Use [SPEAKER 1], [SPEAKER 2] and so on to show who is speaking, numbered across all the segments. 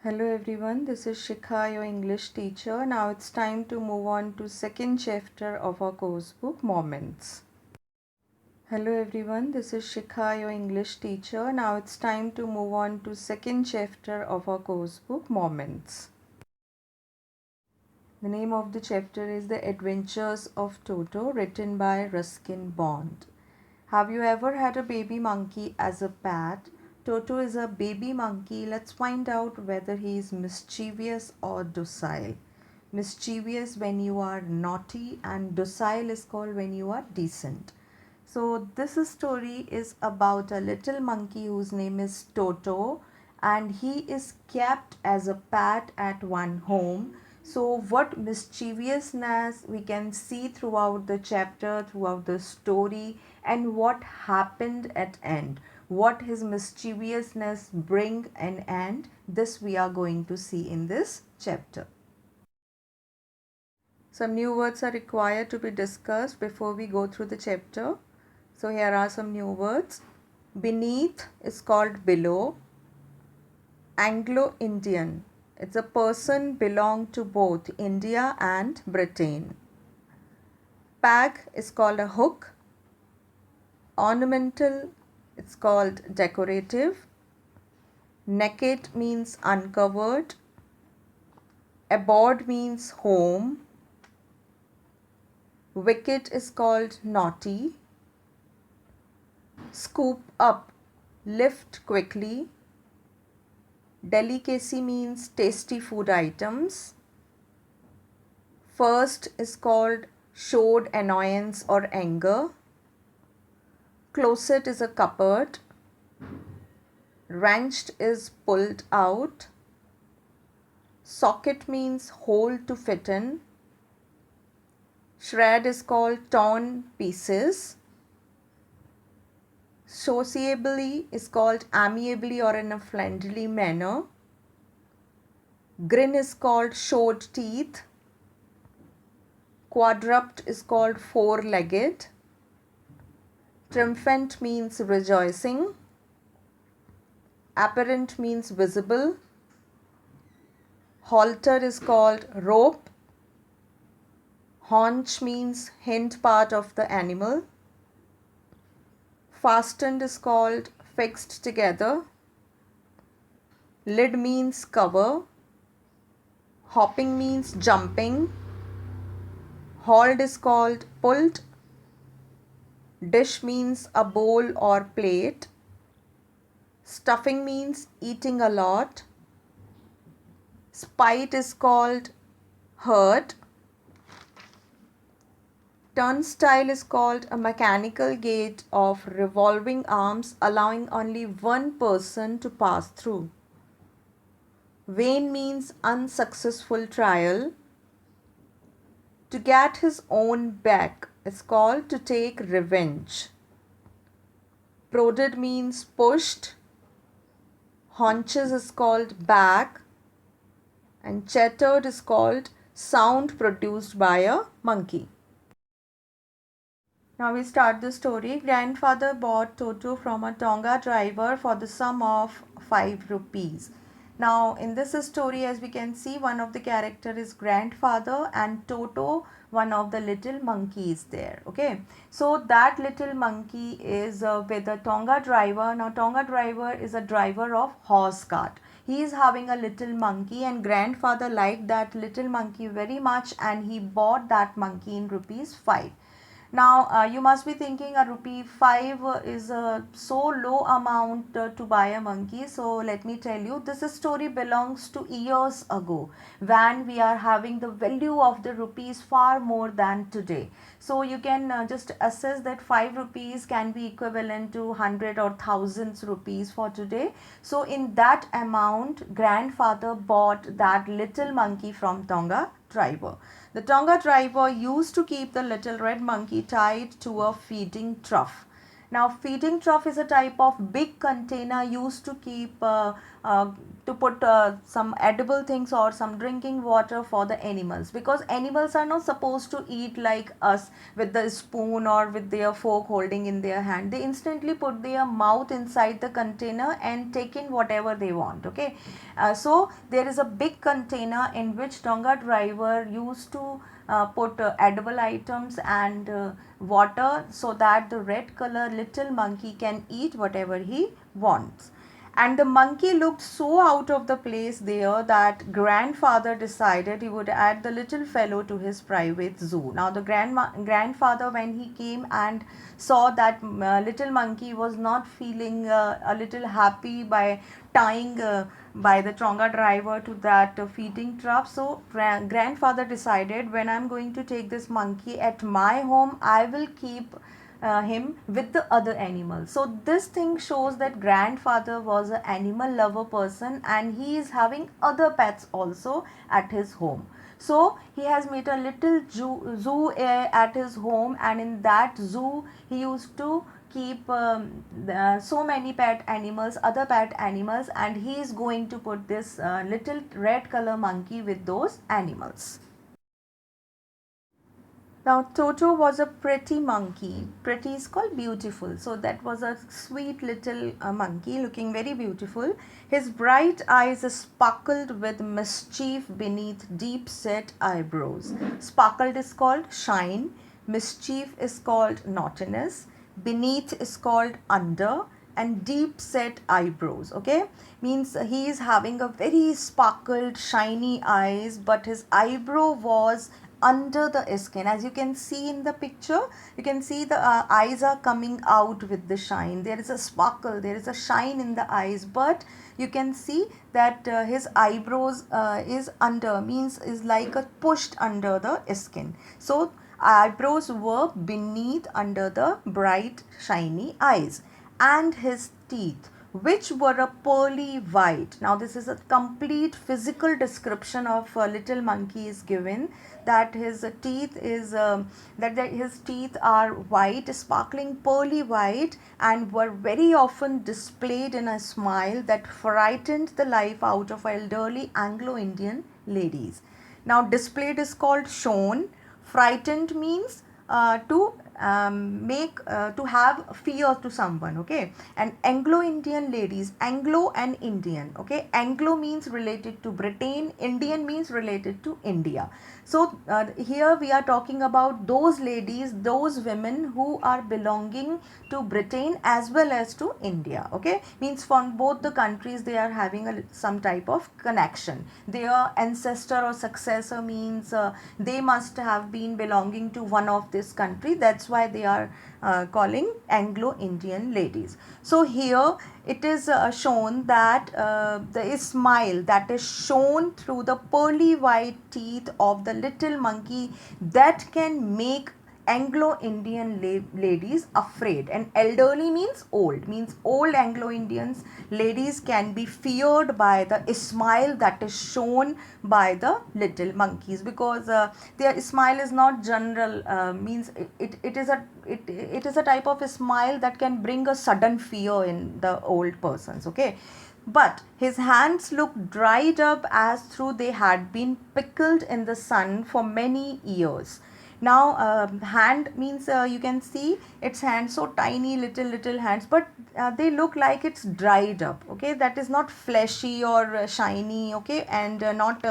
[SPEAKER 1] Hello everyone, this is Shikha, your English teacher. Now it's time to move on to second chapter of our course book, Moments. Hello everyone, this is Shikha, your English teacher. Now it's time to move on to second chapter of our course book, Moments. The name of the chapter is The Adventures of Toto, written by Ruskin Bond. Have you ever had a baby monkey as a pet? Toto is a baby monkey. Let's find out whether he is mischievous or docile. Mischievous when you are naughty, and docile is called when you are decent. So this story is about a little monkey whose name is Toto, and he is kept as a pet at one home. So what mischievousness we can see throughout the chapter, throughout the story, and what happened at end. What his mischievousness bring an end, this we are going to see in this chapter. Some new words are required to be discussed before we go through the chapter. So here are some new words. Beneath is called below. Anglo-Indian. It's a person belong to both India and Britain. Peg is called a hook. Ornamental, it's called decorative. Naked means uncovered. Abode means home. Wicked is called naughty. Scoop up, lift quickly. Delicacy means tasty food items. First is called showed annoyance or anger. Closet is a cupboard. Wrenched is pulled out. Socket means hole to fit in. Shred is called torn pieces. Sociably is called amiably or in a friendly manner. Grin is called showed teeth. Quadruped is called four-legged. Triumphant means rejoicing. Apparent means visible. Halter is called rope. Haunch means hind part of the animal. Fastened is called fixed together. Lid means cover. Hopping means jumping. Hauled is called pulled. Dish means a bowl or plate. Stuffing means eating a lot. Spite is called hurt. Turnstile is called a mechanical gate of revolving arms allowing only one person to pass through. Vain means unsuccessful trial. To get his own back is called to take revenge. Prodded means pushed. Haunches is called back. And chattered is called sound produced by a monkey. Now we start the story. Grandfather bought Toto from a Tonga driver for the sum of 5 rupees. Now in this story, as we can see, one of the character is grandfather and Toto, one of the little monkeys there. Okay, so that little monkey is with a Tonga driver. Now Tonga driver is a driver of horse cart. He is having a little monkey and grandfather liked that little monkey very much and he bought that monkey in rupees 5. Now you must be thinking a rupee 5 is a so low amount to buy a monkey. So let me tell you, this story belongs to years ago when we are having the value of the rupees far more than today. So you can just assess that 5 rupees can be equivalent to 100 or thousands rupees for today. So in that amount, grandfather bought that little monkey from Tonga driver. The Tonga driver used to keep the little red monkey tied to a feeding trough. Now, feeding trough is a type of big container used to keep to put some edible things or some drinking water for the animals, because animals are not supposed to eat like us with the spoon or with their fork holding in their hand. They instantly put their mouth inside the container and take in whatever they want. Okay, so there is a big container in which Tonga driver used to put edible items and water, so that the red color little monkey can eat whatever he wants. And the monkey looked so out of the place there that grandfather decided he would add the little fellow to his private zoo. Now the grandfather, when he came and saw that little monkey was not feeling a little happy by tying by the Tonga driver to that feeding trough, so grandfather decided, when I'm going to take this monkey at my home, I will keep him with the other animals. So this thing shows that grandfather was an animal lover person and he is having other pets also at his home. So he has made a little zoo at his home, and in that zoo he used to keep so many pet animals, other pet animals, and he is going to put this little red color monkey with those animals. Now, Toto was a pretty monkey. Pretty is called beautiful. So, that was a sweet little monkey looking very beautiful. His bright eyes sparkled with mischief beneath deep set eyebrows. Sparkled is called shine. Mischief is called naughtiness. Beneath is called under. And deep set eyebrows, okay, means he is having a very sparkled shiny eyes, but his eyebrow was under the skin. As you can see in the picture, you can see the eyes are coming out with the shine. There is a sparkle, there is a shine in the eyes, but you can see that his eyebrows is under, means is like a pushed under the skin. So eyebrows were beneath under the bright shiny eyes, and his teeth, which were a pearly white. Now this is a complete physical description of a little monkey is given, that his teeth is his teeth are white, sparkling pearly white, and were very often displayed in a smile that frightened the life out of elderly Anglo-Indian ladies. Now displayed is called shown. Frightened means to have fear to someone, okay. And Anglo-Indian ladies, Anglo and Indian, okay. Anglo means related to Britain, Indian means related to India. So here we are talking about those ladies, those women who are belonging to Britain as well as to India, okay. Means from both the countries they are having some type of connection. Their ancestor or successor means they must have been belonging to one of this country. That's why they are calling Anglo-Indian ladies. So here it is shown that the smile that is shown through the pearly white teeth of the little monkey, that can make Anglo-Indian ladies afraid. And elderly means old Anglo-Indians ladies can be feared by the smile that is shown by the little monkeys, because their smile is not general, means it is a type of a smile that can bring a sudden fear in the old persons, okay. But his hands looked dried up as though they had been pickled in the sun for many years. Now hand means you can see its hands, so tiny little hands, but they look like it's dried up, okay. That is not fleshy or shiny, okay, and not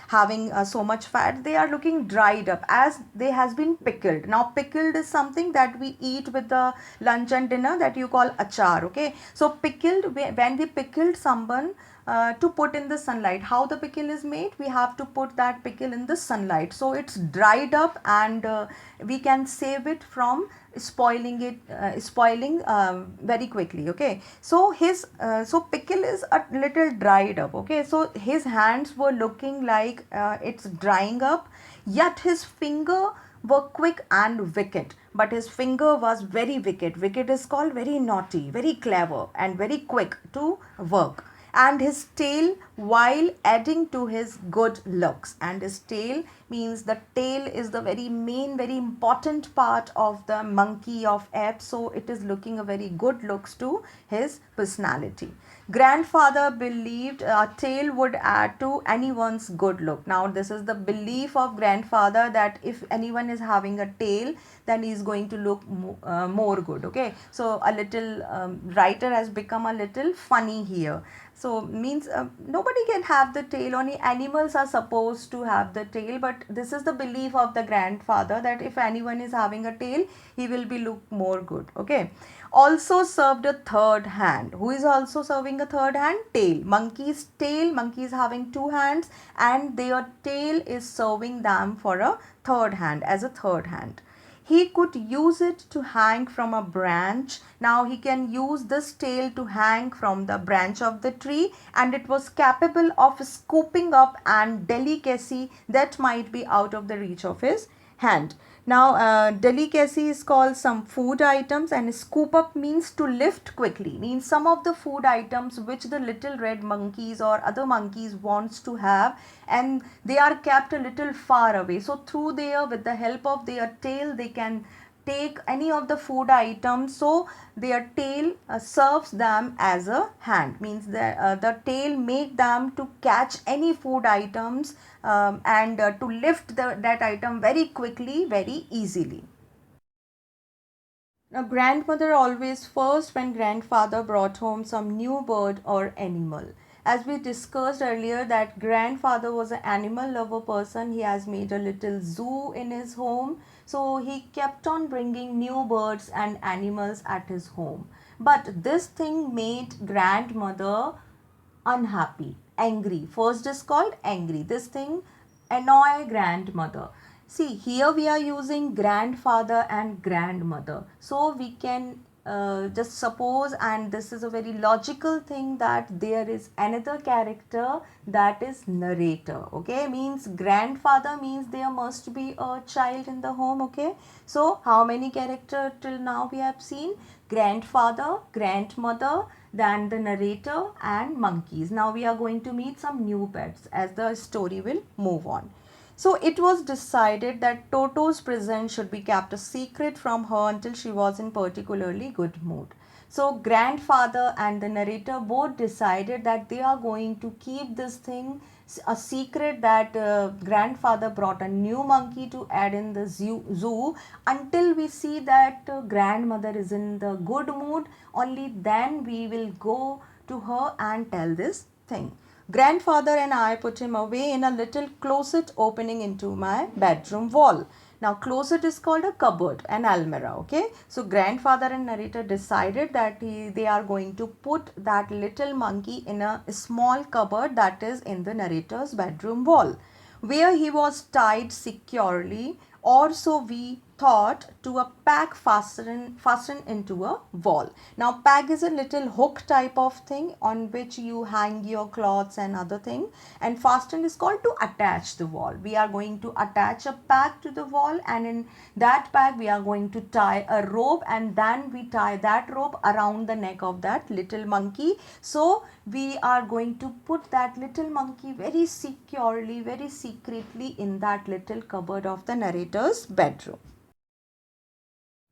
[SPEAKER 1] having so much fat. They are looking dried up as they has been pickled. Now pickled is something that we eat with the lunch and dinner, that you call achar, okay. So pickled, when we pickled someone to put in the sunlight, how the pickle is made, we have to put that pickle in the sunlight, so it's dried up, and we can save it from spoiling very quickly, okay. So his so pickle is a little dried up, okay. So his hands were looking like it's drying up, yet his finger were quick and wicked. But his finger was very wicked. Wicked is called very naughty, very clever, and very quick to work. And his tail, while adding to his good looks, and his tail means the tail is the very main, very important part of the monkey of Ep, so it is looking a very good looks to his personality. Grandfather believed a tail would add to anyone's good look. Now this is the belief of grandfather, that if anyone is having a tail, then he is going to look more good. Okay, so a little writer has become a little funny here. So means nobody can have the tail, only animals are supposed to have the tail, but this is the belief of the grandfather, that if anyone is having a tail, he will be look more good. Okay, also served a third hand. Who is also serving a third hand? Tail. Monkey's tail, monkey is having two hands, and their tail is serving them for a third hand, as a third hand. He could use it to hang from a branch. Now he can use this tail to hang from the branch of the tree, and it was capable of scooping up and delicacy that might be out of the reach of his hand. Now delicacy is called some food items, and scoop up means to lift quickly, means some of the food items which the little red monkeys or other monkeys wants to have, and they are kept a little far away, so through there, with the help of their tail, they can take any of the food items, so their tail serves them as a hand, means the tail make them to catch any food items, and to lift that item very quickly, very easily. Now, grandmother always first when grandfather brought home some new bird or animal. As we discussed earlier, that grandfather was an animal lover person. He has made a little zoo in his home. So he kept on bringing new birds and animals at his home. But this thing made grandmother unhappy, angry. First is called angry. This thing annoy grandmother. See, here we are using grandfather and grandmother. So we can just suppose, and this is a very logical thing, that there is another character, that is narrator. Okay, means grandfather means there must be a child in the home. Okay, so how many character till now we have seen? Grandfather, grandmother, then the narrator and monkeys. Now we are going to meet some new pets as the story will move on. So it was decided that Toto's present should be kept a secret from her until she was in particularly good mood. So grandfather and the narrator both decided that they are going to keep this thing a secret, that grandfather brought a new monkey to add in the zoo until we see that grandmother is in the good mood. Only then we will go to her and tell this thing. Grandfather and I put him away in a little closet opening into my bedroom wall. Now closet is called a cupboard, an almirah. Okay, so grandfather and narrator decided that they are going to put that little monkey in a small cupboard that is in the narrator's bedroom wall, where he was tied securely, or so we thought, to a peg fastened into a wall. Now peg is a little hook type of thing on which you hang your clothes and other thing, and fastened is called to attach the wall. We are going to attach a peg to the wall, and in that peg we are going to tie a rope, and then we tie that rope around the neck of that little monkey. So we are going to put that little monkey very securely, very secretly in that little cupboard of the narrator's bedroom.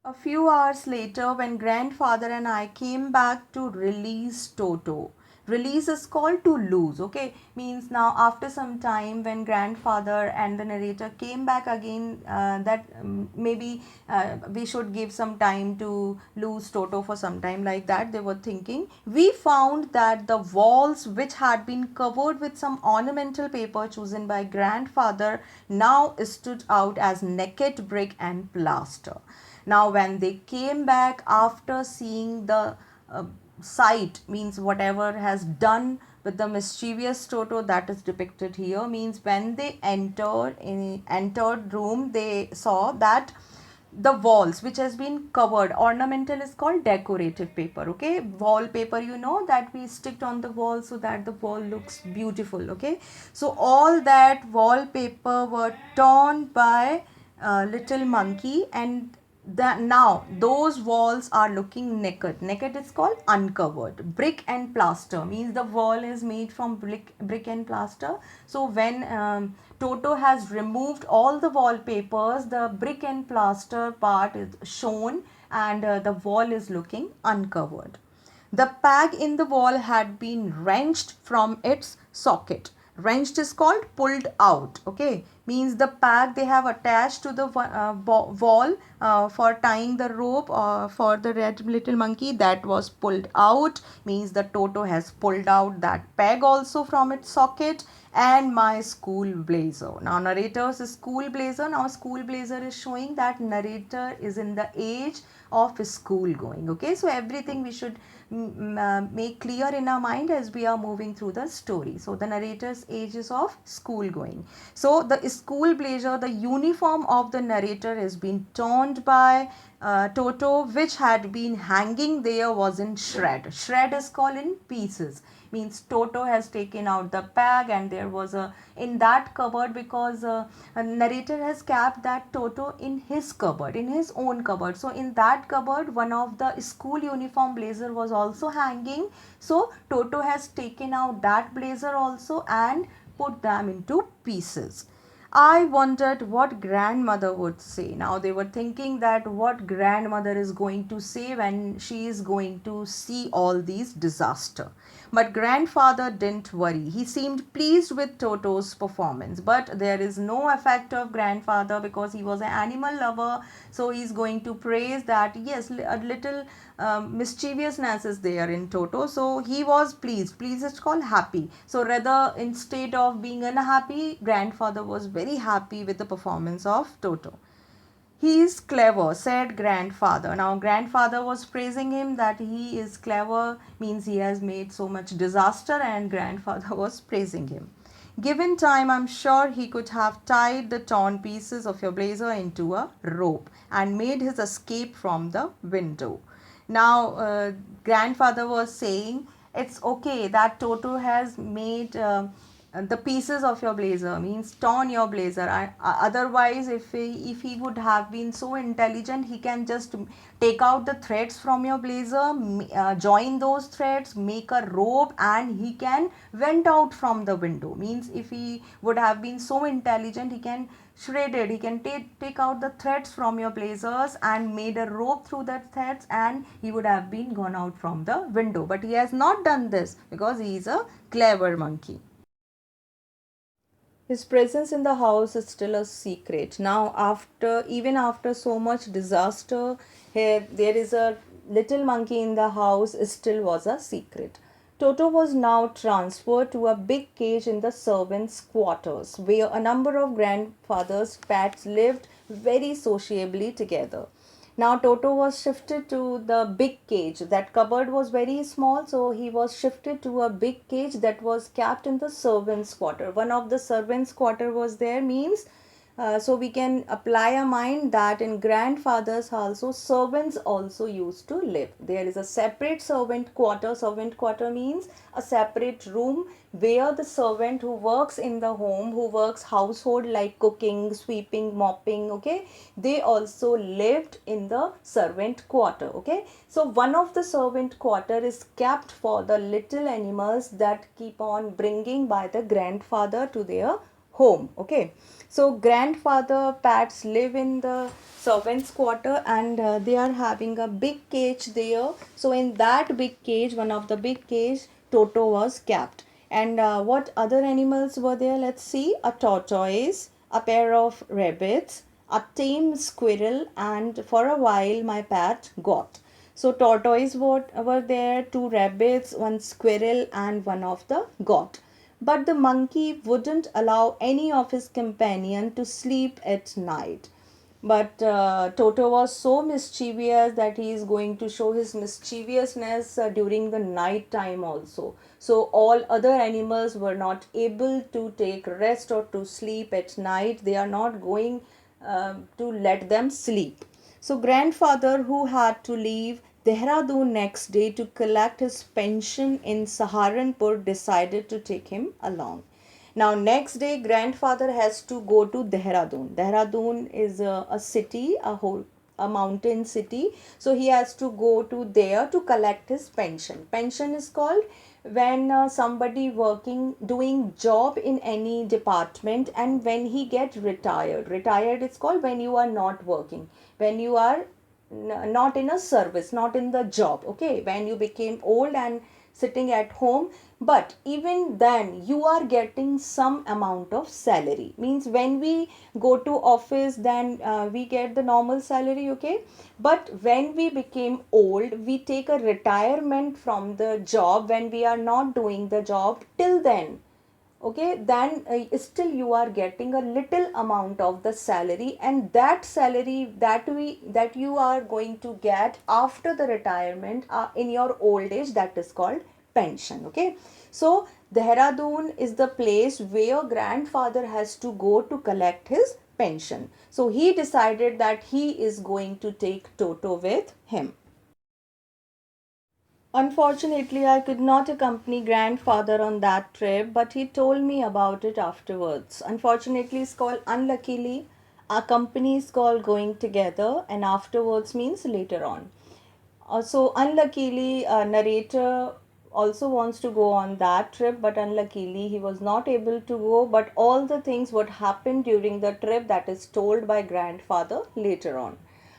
[SPEAKER 1] A few hours later, when grandfather and I came back to release Toto. Release is called to lose. Okay, means now after some time when grandfather and the narrator came back again, that maybe we should give some time to lose Toto for some time, like that they were thinking. We found that the walls, which had been covered with some ornamental paper chosen by grandfather, now stood out as naked brick and plaster. Now when they came back after seeing the sight, means whatever has done with the mischievous Toto, that is depicted here, means when they entered room, they saw that the walls which has been covered, ornamental is called decorative paper. Okay, wallpaper, you know, that we stick on the wall so that the wall looks beautiful. Okay, so all that wallpaper were torn by little monkey, and that now those walls are looking naked. Naked is called uncovered. Brick and plaster means the wall is made from brick and plaster. So when Toto has removed all the wallpapers, the brick and plaster part is shown, and the wall is looking uncovered. The peg in the wall had been wrenched from its socket. Wrenched is called pulled out. Okay, means the peg they have attached to the wall for tying the rope for the red little monkey, that was pulled out. Means the Toto has pulled out that peg also from its socket. And my school blazer. Now narrator's school blazer. Now school blazer is showing that narrator is in the age of school going. Okay, so everything we should make clear in our mind as we are moving through the story. So the narrator's age is of school going. So the school blazer, the uniform of the narrator has been torn by Toto, which had been hanging there, was in shred. Shred is called in pieces. Means Toto has taken out the bag, and there was a in that cupboard, because a narrator has kept that Toto in his cupboard, in his own cupboard. So in that cupboard, one of the school uniform blazer was also hanging. So Toto has taken out that blazer also and put them into pieces. I wondered what grandmother would say. Now they were thinking that what grandmother is going to say when she is going to see all these disaster. But grandfather didn't worry. He seemed pleased with Toto's performance. But there is no effect of grandfather, because he was an animal lover. So he's going to praise that yes, a little mischievousness is there in Toto. So he was pleased. Pleased is called happy. So rather, instead of being unhappy, grandfather was very happy with the performance of Toto. He is clever, said grandfather. Now grandfather was praising him that he is clever, means he has made so much disaster, and grandfather was praising him. Given time, I'm sure he could have tied the torn pieces of your blazer into a rope and made his escape from the window. Now grandfather was saying it's okay that Toto has made the pieces of your blazer, means torn your blazer. Otherwise, if he would have been so intelligent, he can just take out the threads from your blazer, join those threads, make a rope, and he can went out from the window. Means if he would have been so intelligent, he can shredded, he can take out the threads from your blazers and made a rope through that threads, and he would have been gone out from the window. But he has not done this because he is a clever monkey. His presence in the house is still a secret. Now, even after so much disaster, here there is a little monkey in the house, still was a secret. Toto was now transferred to a big cage in the servants' quarters, where a number of grandfather's pets lived very sociably together. Now Toto was shifted to the big cage. That cupboard was very small, so he was shifted to a big cage that was kept in the servants' quarter. One of the servants' quarter was there, means so we can apply a mind that in grandfather's also servants also used to live. There is a separate servant quarter. Servant quarter means a separate room where the servant who works in the home, who works household like cooking, sweeping, mopping, okay, they also lived in the servant quarter. Okay, so one of the servant quarter is kept for the little animals that keep on bringing by the grandfather to their home. Okay, so grandfather pets live in the servants quarter, and they are having a big cage there. So in that big cage, one of the big cage, Toto was kept. And what other animals were there? Let's see. A tortoise, a pair of rabbits, a tame squirrel, and for a while my pet got. So tortoise were there, two rabbits, one squirrel, and one of the goat. But the monkey wouldn't allow any of his companion to sleep at night. But Toto was so mischievous that he is going to show his mischievousness during the night time also. So all other animals were not able to take rest or to sleep at night. They are not going to let them sleep. So grandfather, who had to leave Dehradun next day to collect his pension in Saharanpur, decided to take him along. Now next day grandfather has to go to Dehradun. Dehradun is a city, a mountain city, so he has to go to there to collect his pension. Pension is called when somebody working doing job in any department, and when he get retired. Retired is called when you are not working, when you are not in a service, not in the job, okay, when you became old and sitting at home. But even then you are getting some amount of salary, means when we go to office, then we get the normal salary, okay. But when we became old, we take a retirement from the job, when we are not doing the job till then, okay, then still you are getting a little amount of the salary, and that salary that you are going to get after the retirement in your old age, that is called pension, okay. So Dehradun is the place where grandfather has to go to collect his pension. So he decided that he is going to take Toto with him. Unfortunately, I could not accompany grandfather on that trip, but he told me about it afterwards. Unfortunately, it's called unluckily. Our company is called going together, and afterwards means later on. So unluckily, narrator also wants to go on that trip, but unluckily he was not able to go. But all the things what happened during the trip, that is told by grandfather later on.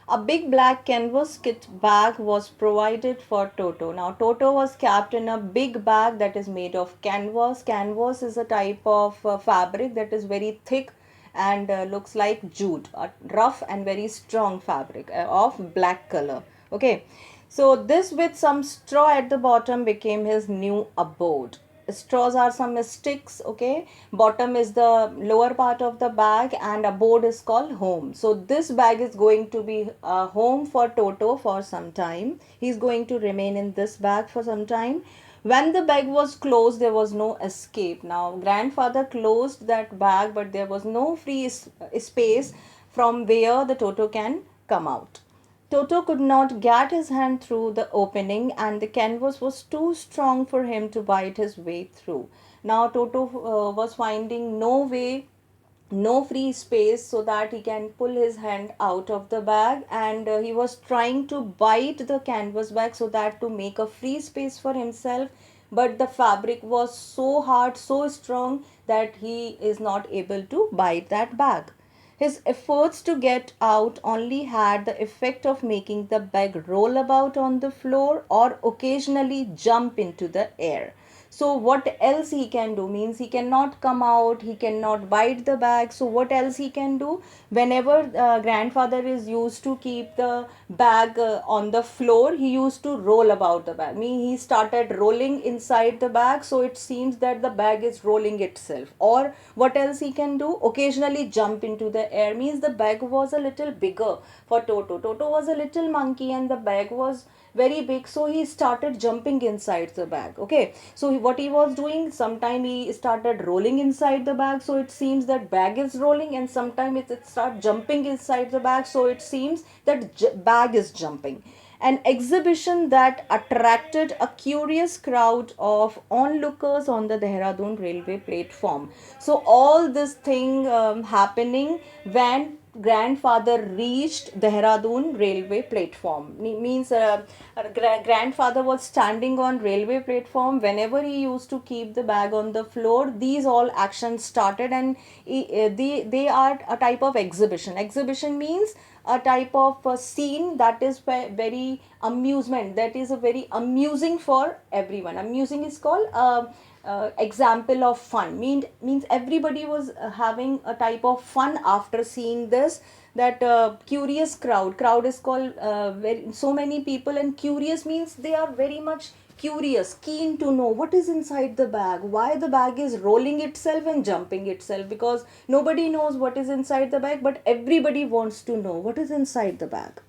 [SPEAKER 1] A big black canvas kit bag was provided for Toto. Now Toto was kept in a big bag that is made of canvas. Canvas is a type of fabric that is very thick and looks like jute, a rough and very strong fabric of black color. Okay, so this with some straw at the bottom became his new abode. Straws are some sticks, okay. Bottom is the lower part of the bag, and abode is called home. So this bag is going to be a home for Toto for some time. He's going to remain in this bag for some time. When the bag was closed, there was no escape. Now grandfather closed that bag, but there was no free space from where the Toto can come out. Toto could not get his hand through the opening, and the canvas was too strong for him to bite his way through. Now Toto was finding no way, no free space, so that he can pull his hand out of the bag, and he was trying to bite the canvas bag so that to make a free space for himself, but the fabric was so hard, so strong, that he is not able to bite that bag. His efforts to get out only had the effect of making the bag roll about on the floor or occasionally jump into the air. So what else he can do, means he cannot come out, he cannot bite the bag. So what else he can do, whenever grandfather is used to keep the bag on the floor, he used to roll about the bag. He started rolling inside the bag, so it seems that the bag is rolling itself. Or what else he can do, occasionally jump into the air, means the bag was a little bigger for Toto. Toto was a little monkey and the bag was very big, so he started jumping inside the bag, okay. So what he was doing, sometime he started rolling inside the bag, so it seems that bag is rolling, and sometime it start jumping inside the bag, so it seems that bag is jumping. An exhibition that attracted a curious crowd of onlookers on the Dehradun railway platform. So all this thing happening when grandfather reached Dehradun railway platform. Means grandfather was standing on railway platform. Whenever he used to keep the bag on the floor, these all actions started, and they are a type of exhibition. Exhibition means a type of scene that is very amusement, that is a very amusing for everyone. Amusing is called example of fun, means everybody was having a type of fun after seeing this. That curious crowd is called so many people, and curious means they are very much curious, keen to know what is inside the bag, why the bag is rolling itself and jumping itself, because nobody knows what is inside the bag, but everybody wants to know what is inside the bag.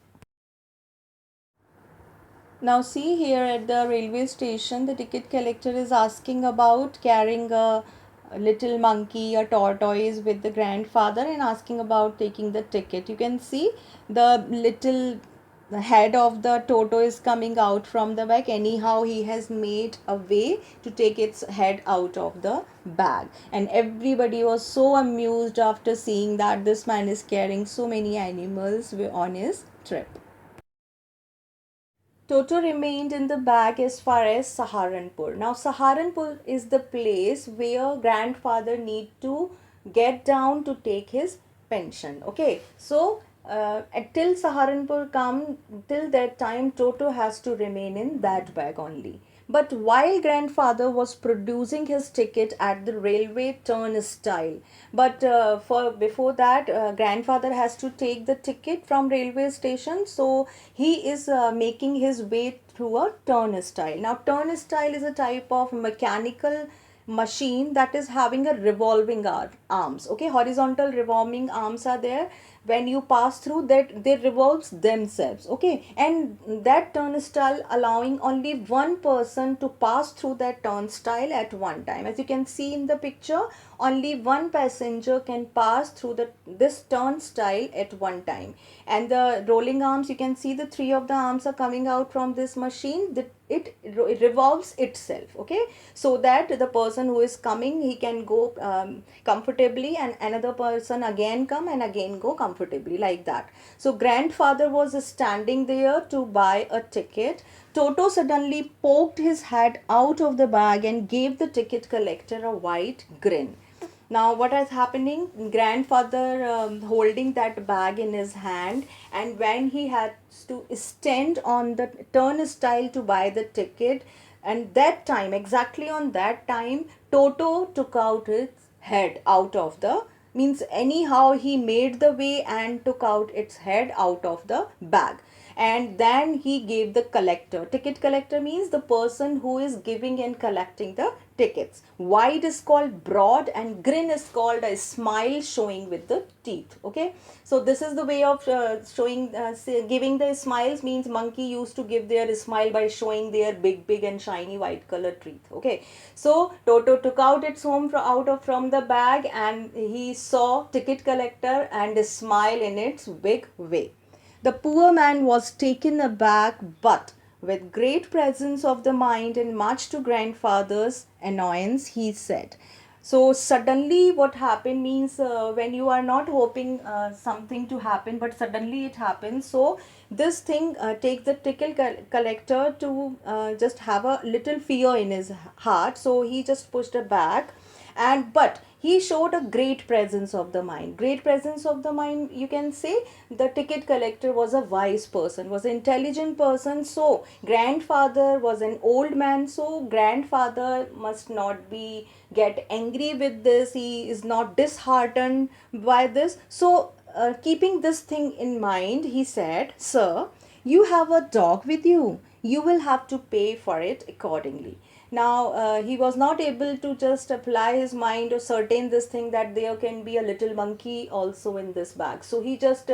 [SPEAKER 1] Now see here at the railway station, the ticket collector is asking about carrying a little monkey, a tortoise with the grandfather, and asking about taking the ticket. You can see the little head of the Toto is coming out from the bag. Anyhow, he has made a way to take its head out of the bag. And everybody was so amused after seeing that this man is carrying so many animals on his trip. Toto remained in the bag as far as Saharanpur. Now, Saharanpur is the place where grandfather need to get down to take his pension. Okay, so till Saharanpur come, till that time, Toto has to remain in that bag only. But while grandfather was producing his ticket at the railway turnstile, but for before that, grandfather has to take the ticket from railway station. So he is making his way through a turnstile. Now, turnstile is a type of mechanical machine that is having a revolving arms. Okay, horizontal revolving arms are there. When you pass through that, they revolves themselves. Okay, and that turnstile allowing only one person to pass through that turnstile at one time. As you can see in the picture, only one passenger can pass through this turnstile at one time. And the rolling arms, you can see the three of the arms are coming out from this machine. It revolves itself. Okay, so that the person who is coming, he can go comfortably, and another person again come and again go comfortably, like that. So grandfather was standing there to buy a ticket. Toto suddenly poked his head out of the bag and gave the ticket collector a wide grin. Now what is happening? Grandfather holding that bag in his hand, and when he had to stand on the turnstile to buy the ticket, and that time, exactly on that time, Toto took out his head out of the, means anyhow he made the way and took out its head out of the bag. And then he gave the collector. Ticket collector means the person who is giving and collecting the tickets. Wide is called broad, and grin is called a smile showing with the teeth. Okay, so this is the way of showing giving the smiles. Means monkey used to give their smile by showing their big and shiny white color teeth. Okay, so Toto took out its home from the bag, and he saw ticket collector and smile in its big way. The poor man was taken aback, but with great presence of the mind and much to grandfather's annoyance, he said. So suddenly what happened means when you are not hoping something to happen, but suddenly it happens. So this thing takes the ticket collector to just have a little fear in his heart. So he just pushed it back, and but he showed a great presence of the mind. Great presence of the mind, you can say. The ticket collector was a wise person, was an intelligent person. So grandfather was an old man, so grandfather must not be get angry with this. He is not disheartened by this. So keeping this thing in mind, he said, "Sir, you have a dog with you. You will have to pay for it accordingly." Now he was not able to just apply his mind or certain this thing that there can be a little monkey also in this bag. So he just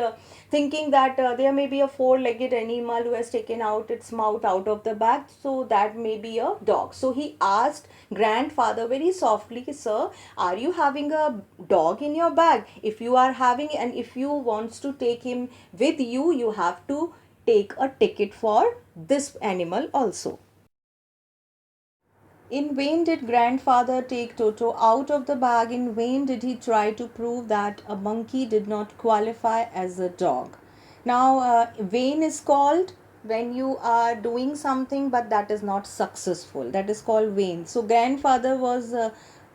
[SPEAKER 1] thinking that there may be a four-legged animal who has taken out its mouth out of the bag, so that may be a dog. So he asked grandfather very softly, "Sir, are you having a dog in your bag? If you are having, and if you wants to take him with you, you have to take a ticket for this animal also." In vain did grandfather take Toto out of the bag. In vain did he try to prove that a monkey did not qualify as a dog. Now, vain is called when you are doing something but that is not successful. That is called vain. So, grandfather was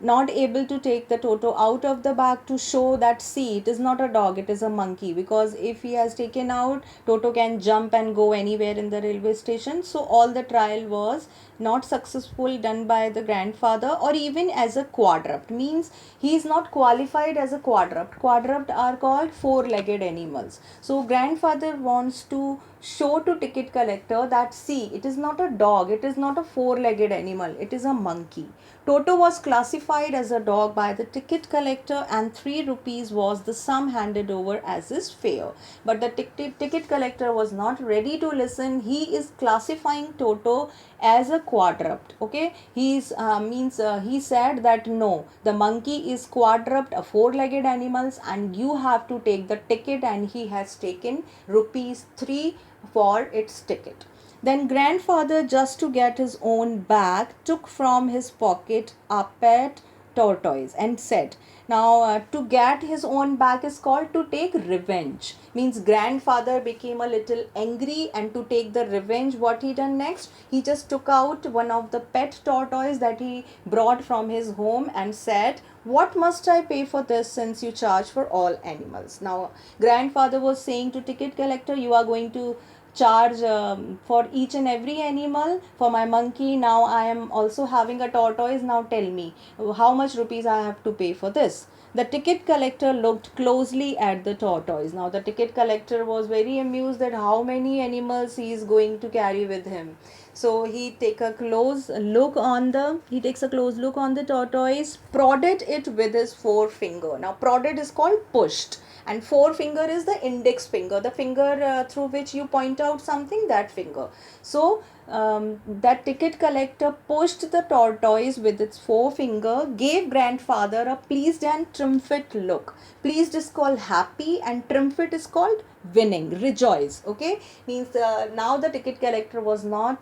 [SPEAKER 1] not able to take the Toto out of the bag to show that, see, it is not a dog, it is a monkey. Because if he has taken out, Toto can jump and go anywhere in the railway station. So all the trial was not successful done by the grandfather. Or even as a quadruped, means he is not qualified as a quadruped. Quadruped are called four-legged animals. So grandfather wants to show to ticket collector that, see, it is not a dog, it is not a four-legged animal, it is a monkey. Toto was classified as a dog by the ticket collector, and 3 rupees was the sum handed over as his fare. But the ticket collector was not ready to listen. He is classifying Toto as a quadruped. Okay, he said that no, the monkey is quadruped, a four-legged animals, and you have to take the ticket, and he has taken rupees 3 for its ticket. Then grandfather, just to get his own bag, took from his pocket a pet tortoise and said, now to get his own back is called to take revenge. Means grandfather became a little angry, and to take the revenge, what he done next, he just took out one of the pet tortoise that he brought from his home and said, what must I pay for this, since you charge for all animals? Now grandfather was saying to ticket collector, you are going to charge for each and every animal. For my monkey, now I am also having a tortoise. Now tell me, how much rupees I have to pay for this? The ticket collector looked closely at the tortoise. Now the ticket collector was very amused that how many animals he is going to carry with him. So he takes a close look on the tortoise, prodded it with his forefinger. Now prodded is called pushed, and forefinger is the index finger, the finger through which you point out something, that finger. So that ticket collector pushed the tortoise with its forefinger, gave grandfather a pleased and triumphant look. Pleased is called happy, and triumphant is called winning, rejoice. Okay, means now the ticket collector was not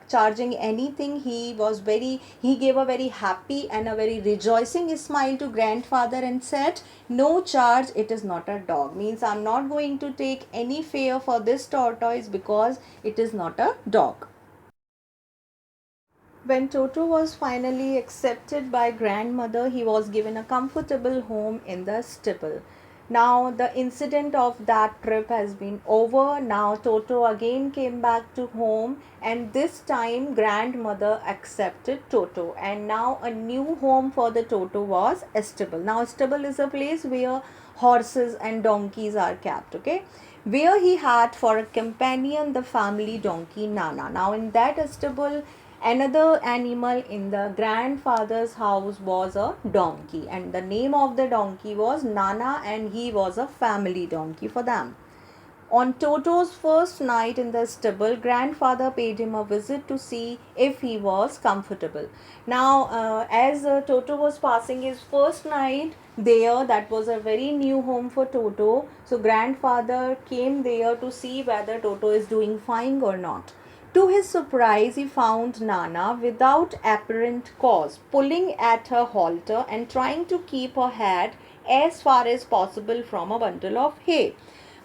[SPEAKER 1] charging anything. He gave a very happy and a very rejoicing smile to grandfather and said, no charge, it is not a dog. Means I'm not going to take any fare for this tortoise because it is not a dog. When Toto was finally accepted by grandmother, he was given a comfortable home in the stable. Now the incident of that trip has been over. Now Toto again came back to home, and this time grandmother accepted Toto, and now a new home for the Toto was a stable. Now a stable is a place where horses and donkeys are kept, okay, where he had for a companion the family donkey Nana. Now in that stable, another animal in the grandfather's house was a donkey, and the name of the donkey was Nana, and he was a family donkey for them. On Toto's first night in the stable, grandfather paid him a visit to see if he was comfortable. Now, as Toto was passing his first night there, that was a very new home for Toto. So, grandfather came there to see whether Toto is doing fine or not. To his surprise, he found Nana without apparent cause, pulling at her halter and trying to keep her head as far as possible from a bundle of hay.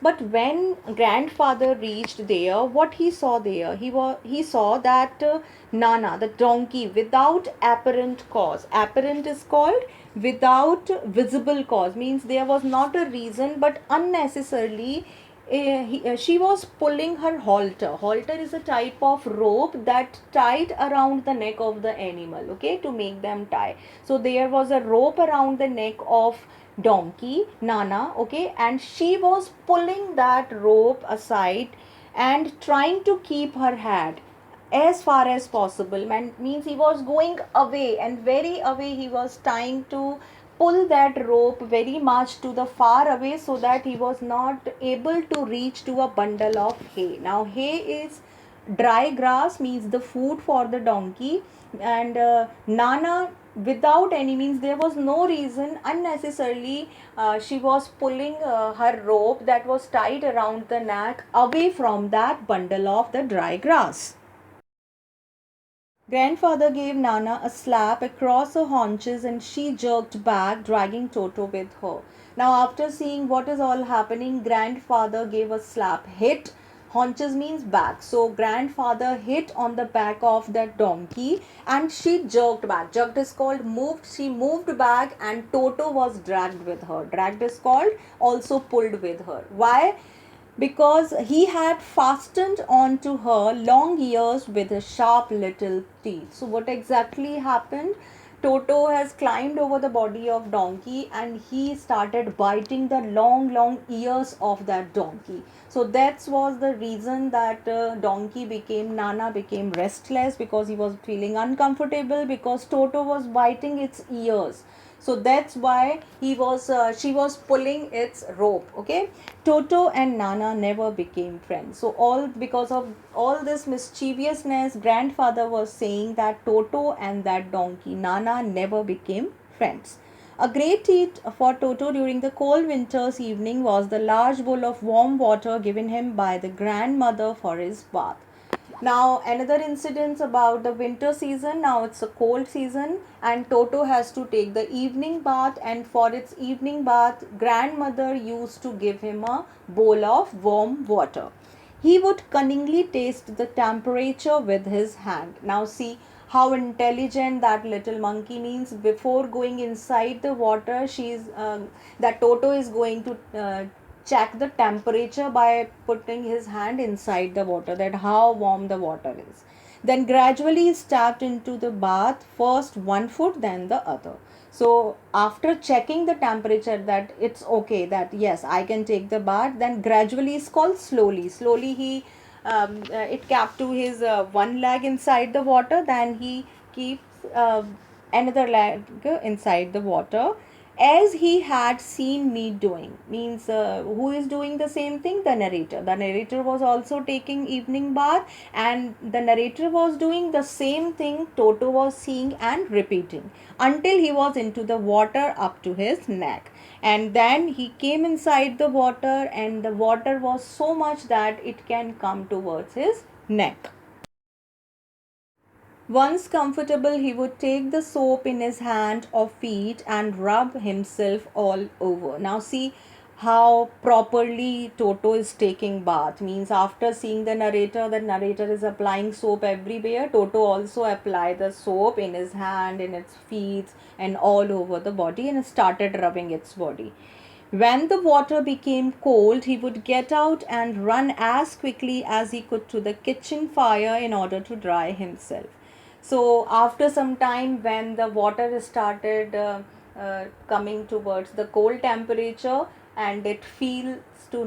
[SPEAKER 1] But when grandfather reached there, what he saw there, he saw that Nana, the donkey, without apparent cause. Apparent is called without visible cause, means there was not a reason, but unnecessarily she was pulling her halter. Halter is a type of rope that tied around the neck of the animal, okay, to make them tie. So there was a rope around the neck of donkey Nana, okay, and she was pulling that rope aside and trying to keep her head as far as possible. Man, means he was going away, and very away he was trying to pull that rope very much to the far away, so that he was not able to reach to a bundle of hay. Now hay is dry grass, means the food for the donkey, and Nana, without any means, there was no reason, unnecessarily she was pulling her rope that was tied around the neck away from that bundle of the dry grass. Grandfather gave Nana a slap across her haunches, and she jerked back, dragging Toto with her. Now, after seeing what is all happening, grandfather gave a slap. Hit, haunches means back. So, grandfather hit on the back of that donkey, and she jerked back. Jerked is called moved. She moved back, and Toto was dragged with her. Dragged is called also pulled with her. Why? Because he had fastened onto her long ears with his sharp little teeth. So what exactly happened? Toto has climbed over the body of donkey, and he started biting the long ears of that donkey. So that was the reason that donkey became Nana became restless, because he was feeling uncomfortable because Toto was biting its ears. So that's why she was pulling its rope, okay. Toto and Nana never became friends. So all because of all this mischievousness, grandfather was saying that Toto and that donkey Nana never became friends. A great treat for Toto during the cold winter's evening was the large bowl of warm water given him by the grandmother for his bath. Now another incident about the winter season. Now it's a cold season and Toto has to take the evening bath, and for its evening bath grandmother used to give him a bowl of warm water. He would cunningly taste the temperature with his hand. Now see how intelligent that little monkey means. Before going inside the water, that Toto is going to check the temperature by putting his hand inside the water, that how warm the water is. Then gradually he stepped into the bath, first one foot then the other. So after checking the temperature that it's okay, that yes I can take the bath, then gradually is called slowly he it kept to his one leg inside the water, then he keeps another leg inside the water, as he had seen me doing. Means who is doing the same thing? The narrator was also taking evening bath, and the narrator was doing the same thing Toto was seeing and repeating until he was into the water up to his neck. And then he came inside the water, and the water was so much that it can come towards his neck. Once comfortable, he would take the soap in his hand or feet and rub himself all over. Now, see how properly Toto is taking bath. Means after seeing the narrator is applying soap everywhere. Toto also apply the soap in his hand, in its feet, and all over the body, and started rubbing its body. When the water became cold, he would get out and run as quickly as he could to the kitchen fire in order to dry himself. So, after some time, when the water started coming towards the cold temperature and it feels to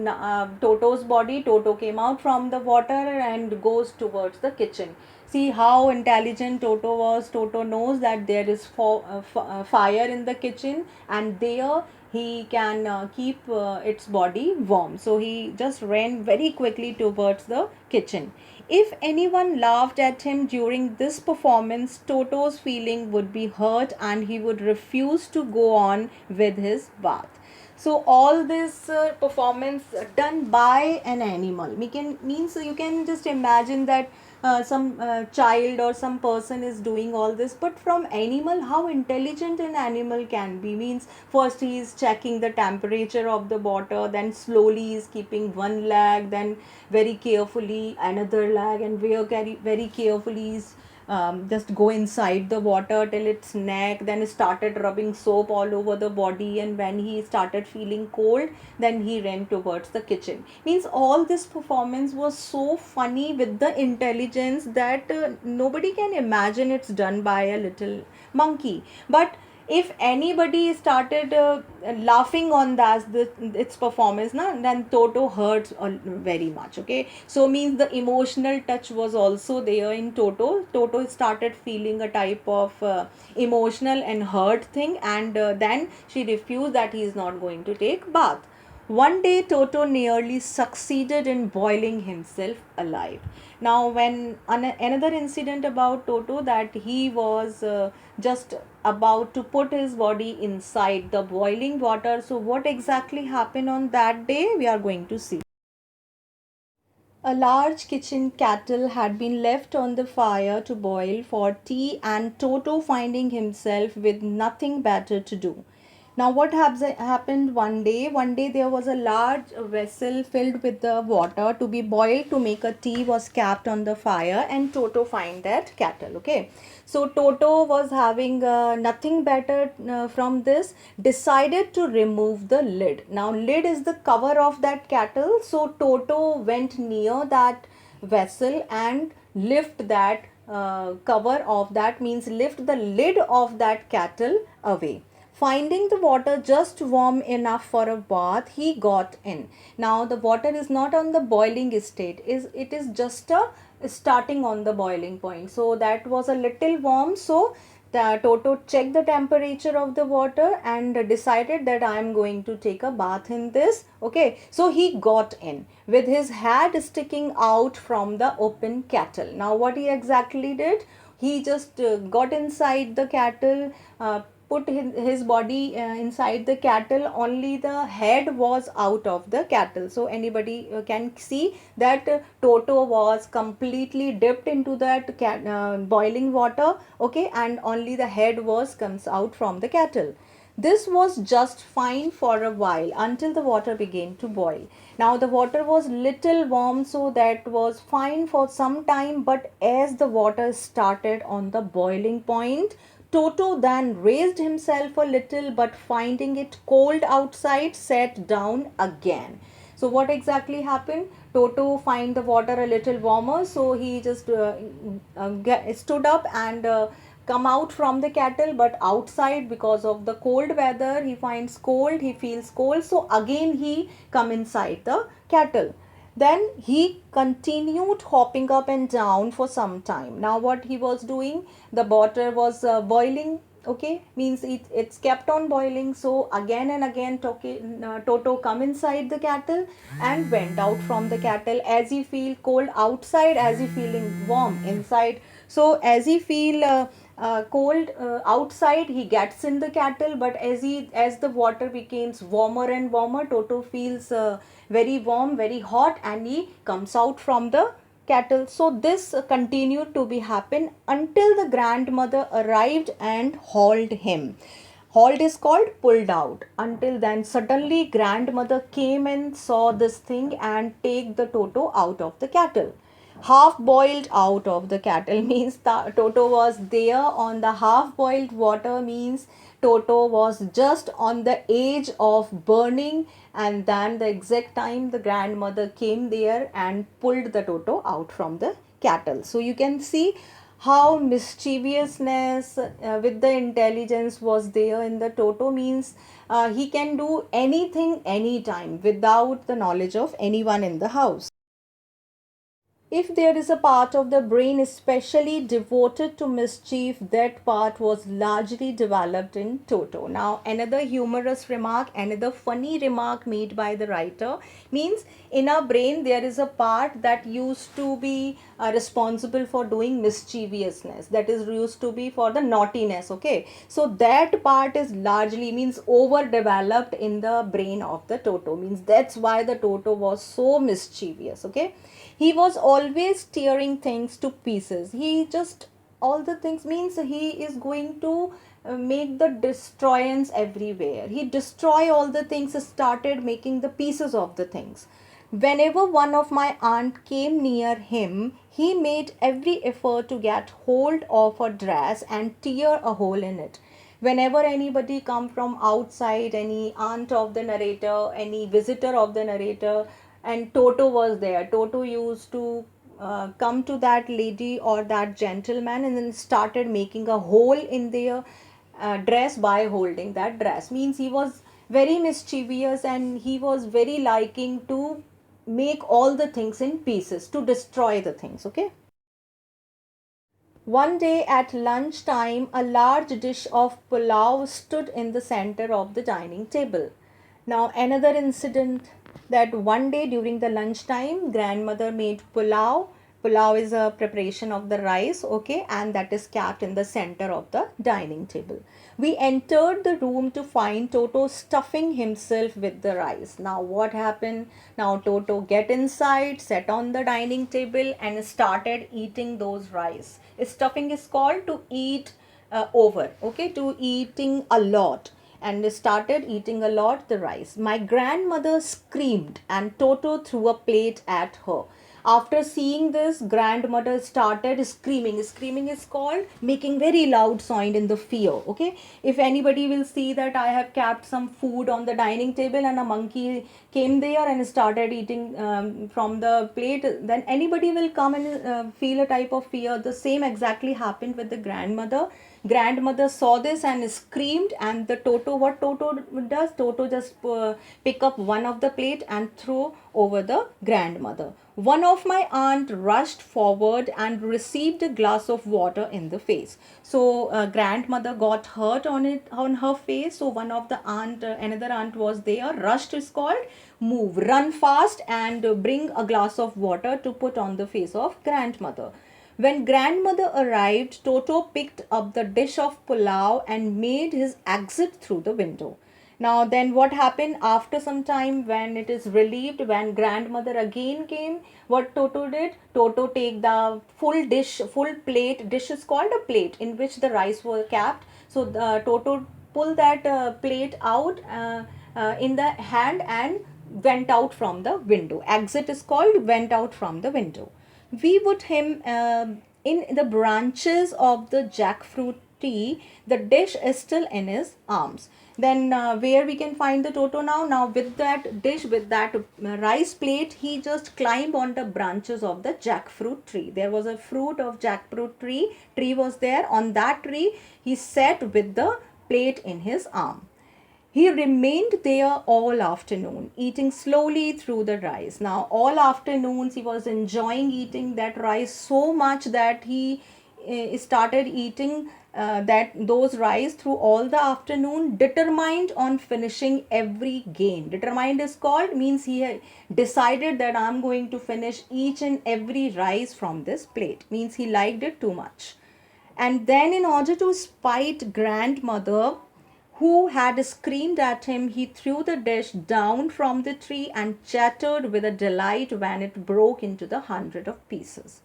[SPEAKER 1] Toto's body, Toto came out from the water and goes towards the kitchen. See how intelligent Toto was. Toto knows that there is fire in the kitchen, and there he can keep its body warm. So he just ran very quickly towards the kitchen. If anyone laughed at him during this performance, Toto's feeling would be hurt and he would refuse to go on with his bath. So all this performance done by an animal, means you can just imagine that some child or some person is doing all this, but from animal, how intelligent an animal can be. Means first he is checking the temperature of the water, then slowly is keeping one leg, then very carefully another leg, and very carefully is just go inside the water till its neck, then started rubbing soap all over the body, and when he started feeling cold, then he ran towards the kitchen. Means all this performance was so funny with the intelligence that nobody can imagine it's done by a little monkey. But if anybody started laughing on its performance then Toto hurts very much. Okay, so means the emotional touch was also there in Toto started feeling a type of emotional and hurt thing, and then she refused that he is not going to take bath. One day, Toto nearly succeeded in boiling himself alive. Now, when another incident about Toto, that he was just about to put his body inside the boiling water. So, what exactly happened on that day? We are going to see. A large kitchen kettle had been left on the fire to boil for tea, and Toto, finding himself with nothing better to do. Now, what happened one day? One day, there was a large vessel filled with the water to be boiled to make a tea, was kept on the fire, and Toto find that kettle. Okay, so Toto was having nothing better from this, decided to remove the lid. Now, lid is the cover of that kettle. So Toto went near that vessel and lift that cover of that, means lift the lid of that kettle away. Finding the water just warm enough for a bath, he got in. Now the water is not on the boiling state, it is just a starting on the boiling point. So that was a little warm. So the Toto checked the temperature of the water and decided that I am going to take a bath in this. Okay, so he got in with his head sticking out from the open kettle. Now what he exactly did? He just got inside the kettle, put his body inside the kettle, only the head was out of the kettle. So anybody can see that Toto was completely dipped into that boiling water, okay, and only the head was comes out from the kettle. This was just fine for a while until the water began to boil. Now the water was little warm, so that was fine for some time, but as the water started on the boiling point, Toto then raised himself a little, but finding it cold outside, sat down again. So what exactly happened? Toto find the water a little warmer, so he just stood up and come out from the kettle, but outside, because of the cold weather, he finds cold, he feels cold, so again he come inside the kettle. Then he continued hopping up and down for some time. Now what he was doing, the water was boiling, okay, means it's kept on boiling. So again and again Toto come inside the kettle and went out from the kettle, as he feel cold outside, as he feeling warm inside. So as he feel cold outside, he gets in the kettle, but as the water becomes warmer and warmer, Toto feels very warm, very hot, and he comes out from the kettle. So this continued to be happen until the grandmother arrived and hauled him. Hauled is called pulled out. Until then, suddenly grandmother came and saw this thing and take the Toto out of the kettle. Half boiled out of the kettle means the Toto was there on the half boiled water, means Toto was just on the edge of burning, and then the exact time the grandmother came there and pulled the Toto out from the kettle. So you can see how mischievousness with the intelligence was there in the Toto, means he can do anything anytime without the knowledge of anyone in the house. If there is a part of the brain especially devoted to mischief, that part was largely developed in Toto. Now, another humorous remark, another funny remark made by the writer, means in our brain there is a part that used to be responsible for doing mischievousness, that is used to be for the naughtiness, okay. So that part is largely, means overdeveloped in the brain of the Toto, means that's why the Toto was so mischievous, okay. He was always tearing things to pieces. He just, all the things, means he is going to make the destroyance everywhere. He destroy all the things, started making the pieces of the things. Whenever one of my aunt came near him, he made every effort to get hold of her dress and tear a hole in it. Whenever anybody come from outside, any aunt of the narrator, any visitor of the narrator, and Toto was there, Toto used to come to that lady or that gentleman and then started making a hole in their dress by holding that dress, means he was very mischievous and he was very liking to make all the things in pieces, to destroy the things, okay. One day at lunchtime, a large dish of pulao stood in the center of the dining table. Now, another incident, that one day during the lunchtime, grandmother made pulao. Pulao is a preparation of the rice, okay, and that is kept in the center of the dining table. We entered the room to find Toto stuffing himself with the rice. Now, what happened? Now, Toto get inside, sat on the dining table, and started eating those rice. Stuffing is called to eat over, okay, to eating a lot, and started eating a lot the rice. My grandmother screamed and Toto threw a plate at her. After seeing this, grandmother started screaming. Screaming is called making very loud sound in the fear, okay. If anybody will see that I have kept some food on the dining table and a monkey came there and started eating from the plate, then anybody will come and feel a type of fear. The same exactly happened with the grandmother. Grandmother saw this and screamed, and the Toto, what Toto does, Toto just pick up one of the plate and throw over the grandmother. One of my aunt rushed forward and received a glass of water in the face. So grandmother got hurt on her face. So one of the aunt, another aunt was there. Rushed is called run fast and bring a glass of water to put on the face of grandmother. When grandmother arrived, Toto picked up the dish of pulao and made his exit through the window. Now, then what happened after some time when it is relieved, when grandmother again came, what Toto did? Toto take the full dish, full plate. Dish is called a plate in which the rice were kept. So, Toto pulled that plate out in the hand and went out from the window. Exit is called went out from the window. We put him in the branches of the jackfruit tree. The dish is still in his arms. Then where we can find the Toto now? Now with that dish, with that rice plate, he just climbed on the branches of the jackfruit tree. There was a fruit of jackfruit tree was there. On that tree, he sat with the plate in his arm. He remained there all afternoon, eating slowly through the rice. Now, all afternoons he was enjoying eating that rice so much that he started eating that those rice through all the afternoon, determined on finishing every gain. Determined is called, means he had decided that I'm going to finish each and every rice from this plate. Means he liked it too much. And then, in order to spite grandmother, who had screamed at him, he threw the dish down from the tree and chattered with a delight when it broke into the hundred of pieces.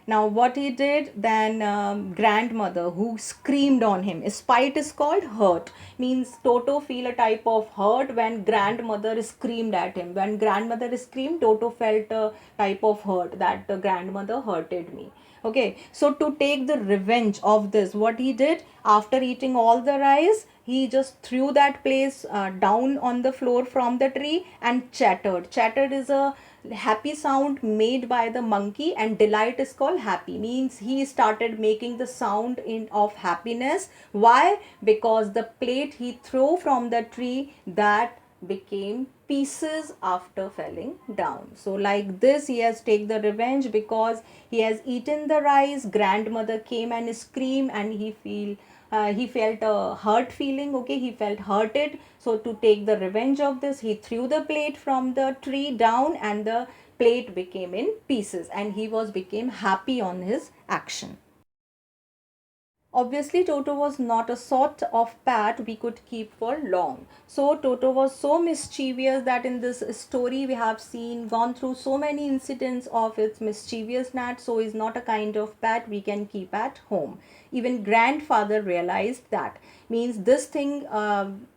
[SPEAKER 1] Now, what he did, then grandmother who screamed on him. Spite is called hurt. Means Toto feel a type of hurt when grandmother screamed at him. When grandmother screamed, Toto felt a type of hurt that the grandmother hurted me. Okay, so to take the revenge of this, what he did after eating all the rice, he just threw that place down on the floor from the tree and chattered. Chattered is a happy sound made by the monkey, and delight is called happy. Means he started making the sound in of happiness. Why? Because the plate he threw from the tree, that became pieces after falling down. So like this he has taken the revenge because he has eaten the rice. Grandmother came and screamed, and he felt a hurt feeling. Okay, he felt hurted. So to take the revenge of this, he threw the plate from the tree down, and the plate became in pieces, and he was became happy on his action. Obviously, Toto was not a sort of pet we could keep for long. So, Toto was so mischievous that in this story we have seen, gone through so many incidents of its mischievousness. So, is not a kind of pet we can keep at home. Even grandfather realized that. Means this thing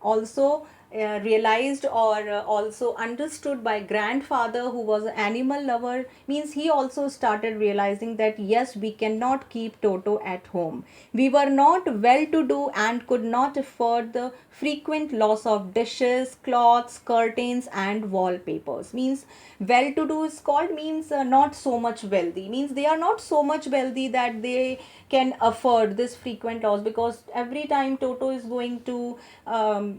[SPEAKER 1] also realized or also understood by grandfather, who was an animal lover. Means he also started realizing that yes, we cannot keep Toto at home. We were not well to do and could not afford the frequent loss of dishes, cloths, curtains and wallpapers. Means well to do is called, means not so much wealthy. Means they are not so much wealthy that they can afford this frequent loss, because every time Toto is going to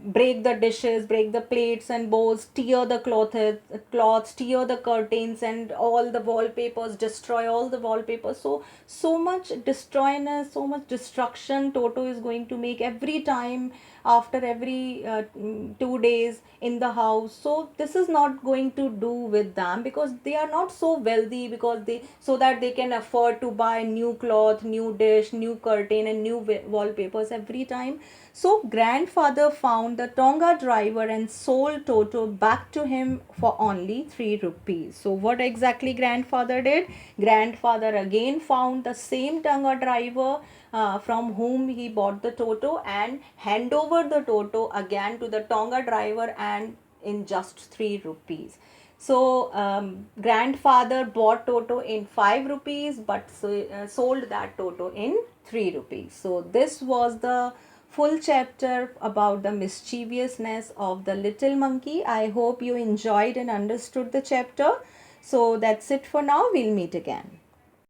[SPEAKER 1] break the dishes, break the plates and bowls, tear the cloths, tear the curtains and all the wallpapers, destroy all the wallpapers. So much destroyness, so much destruction Toto is going to make every time, after every 2 days in the house. So this is not going to do with them, because they are not so wealthy, because they, so that they can afford to buy new cloth, new dish, new curtain and new wallpapers every time. So grandfather found the Tonga driver and sold Toto back to him for only 3 rupees. So what exactly grandfather did? Grandfather again found the same Tonga driver from whom he bought the Toto, and hand over the Toto again to the Tonga driver, and in just 3 rupees. So grandfather bought Toto in 5 rupees, but sold that Toto in 3 rupees. So this was the full chapter about the mischievousness of the little monkey. I hope you enjoyed and understood the chapter. So that's it for now. We'll meet again.